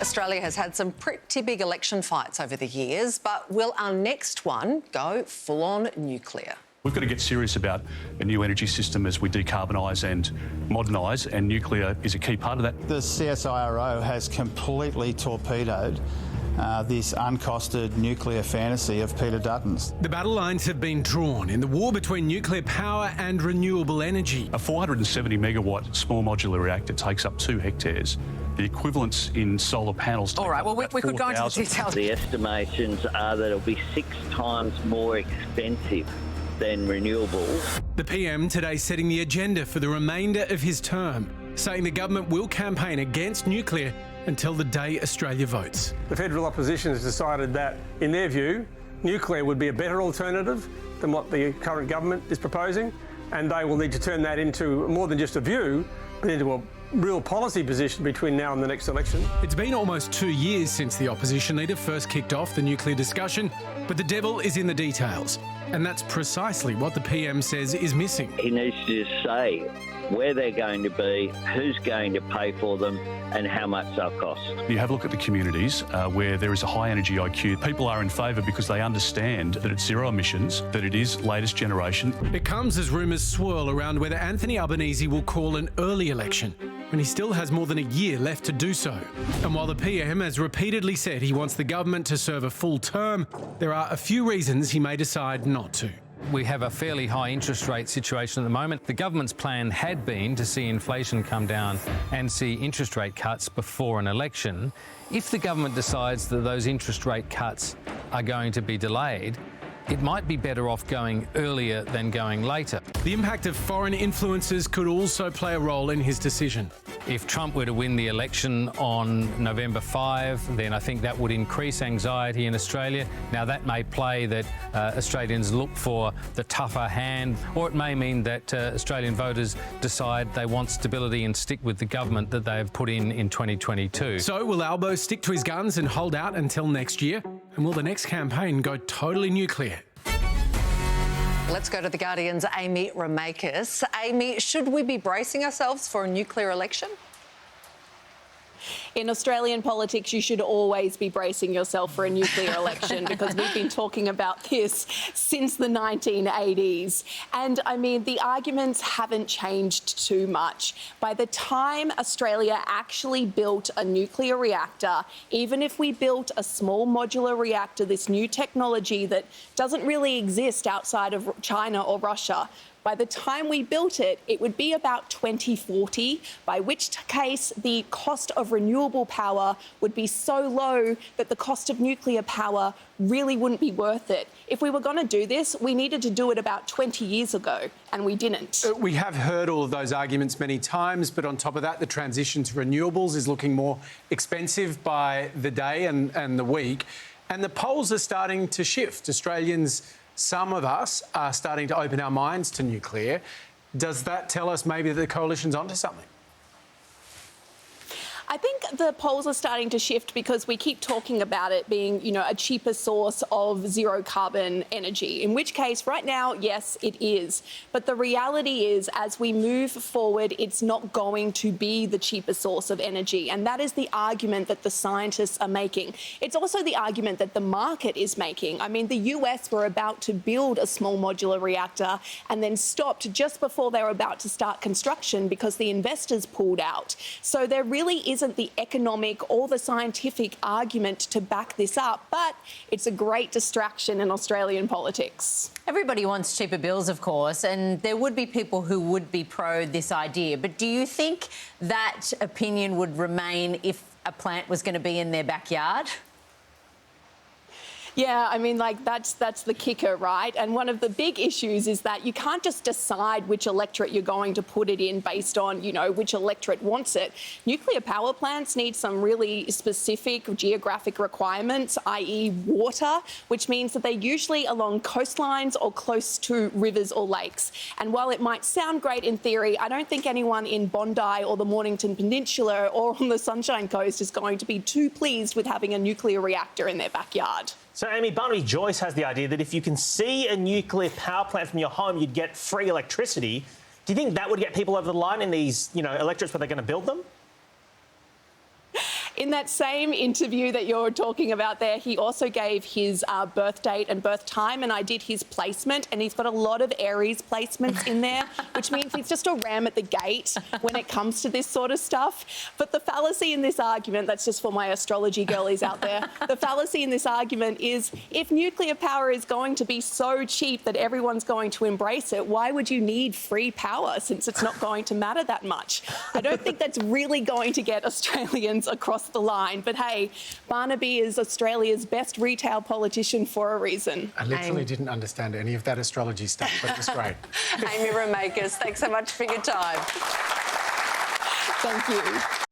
Australia has had some pretty big election fights over the years, but will our next one go full-on nuclear? We've got to get serious about a new energy system as we decarbonise and modernise, and nuclear is a key part of that. The CSIRO has completely torpedoed this uncosted nuclear fantasy of Peter Dutton's. The battle lines have been drawn in the war between nuclear power and renewable energy. A 470 megawatt small modular reactor takes up 2 hectares. The equivalents in solar panels. All right, well, we could go into the details. The estimations are that it'll be 6 times more expensive than renewables. The PM today setting the agenda for the remainder of his term, saying the government will campaign against nuclear until the day Australia votes. The federal opposition has decided that, in their view, nuclear would be a better alternative than what the current government is proposing, and they will need to turn that into more than just a view, but into a real policy position between now and the next election. It's been almost 2 years since the opposition leader first kicked off the nuclear discussion, but the devil is in the details. And that's precisely what the PM says is missing. He needs to just say where they're going to be, who's going to pay for them, and how much they'll cost. You have a look at the communities where there is a high energy IQ. People are in favour because they understand that it's zero emissions, that it is latest generation. It comes as rumours swirl around whether Anthony Albanese will call an early election, when he still has more than a year left to do so. And while the PM has repeatedly said he wants the government to serve a full term, there are a few reasons he may decide not to. We have a fairly high interest rate situation at the moment. The government's plan had been to see inflation come down and see interest rate cuts before an election. If the government decides that those interest rate cuts are going to be delayed, it might be better off going earlier than going later. The impact of foreign influences could also play a role in his decision. If Trump were to win the election on November 5, then I think that would increase anxiety in Australia. Now, that may play that Australians look for the tougher hand, or it may mean that Australian voters decide they want stability and stick with the government that they have put in 2022. So will Albo stick to his guns and hold out until next year? And will the next campaign go totally nuclear? Let's go to The Guardian's Amy Remeikis. Amy, should we be bracing ourselves for a nuclear election? In Australian politics, you should always be bracing yourself for a nuclear election because we've been talking about this since the 1980s. And, I mean, the arguments haven't changed too much. By the time Australia actually built a nuclear reactor, even if we built a small modular reactor, this new technology that doesn't really exist outside of China or Russia, by the time we built it, it would be about 2040, by which case the cost of renewable power would be so low that the cost of nuclear power really wouldn't be worth it. If we were going to do this, we needed to do it about 20 years ago, and we didn't. We have heard all of those arguments many times, but on top of that, the transition to renewables is looking more expensive by the day and the week. And the polls are starting to shift. Australians, some of us, are starting to open our minds to nuclear. Does that tell us maybe that the coalition's onto something? I think the polls are starting to shift because we keep talking about it being, you know, a cheaper source of zero carbon energy, in which case right now, yes, it is. But the reality is, as we move forward, it's not going to be the cheaper source of energy. And that is the argument that the scientists are making. It's also the argument that the market is making. I mean, the US were about to build a small modular reactor and then stopped just before they were about to start construction because the investors pulled out. So there really isn't the economic or the scientific argument to back this up, but it's a great distraction in Australian politics. Everybody wants cheaper bills, of course, and there would be people who would be pro this idea. But do you think that opinion would remain if a plant was going to be in their backyard? Yeah, I mean, like, that's the kicker, right? And one of the big issues is that you can't just decide which electorate you're going to put it in based on, you know, which electorate wants it. Nuclear power plants need some really specific geographic requirements, i.e. water, which means that they're usually along coastlines or close to rivers or lakes. And while it might sound great in theory, I don't think anyone in Bondi or the Mornington Peninsula or on the Sunshine Coast is going to be too pleased with having a nuclear reactor in their backyard. So, Amy, Barnaby Joyce has the idea that if you can see a nuclear power plant from your home, you'd get free electricity. Do you think that would get people over the line in these, you know, electorates where they're going to build them? In that same interview that you're talking about there, he also gave his birth date and birth time, and I did his placement, and he's got a lot of Aries placements in there, which means he's just a ram at the gate when it comes to this sort of stuff. But the fallacy in this argument, that's just for my astrology girlies out there, the fallacy in this argument is if nuclear power is going to be so cheap that everyone's going to embrace it, why would you need free power since it's not going to matter that much? I don't think that's really going to get Australians across the line. But hey, Barnaby is Australia's best retail politician for a reason. I literally didn't understand any of that astrology stuff, but it was great. Amy Remeikis, thanks so much for your time. Thank you.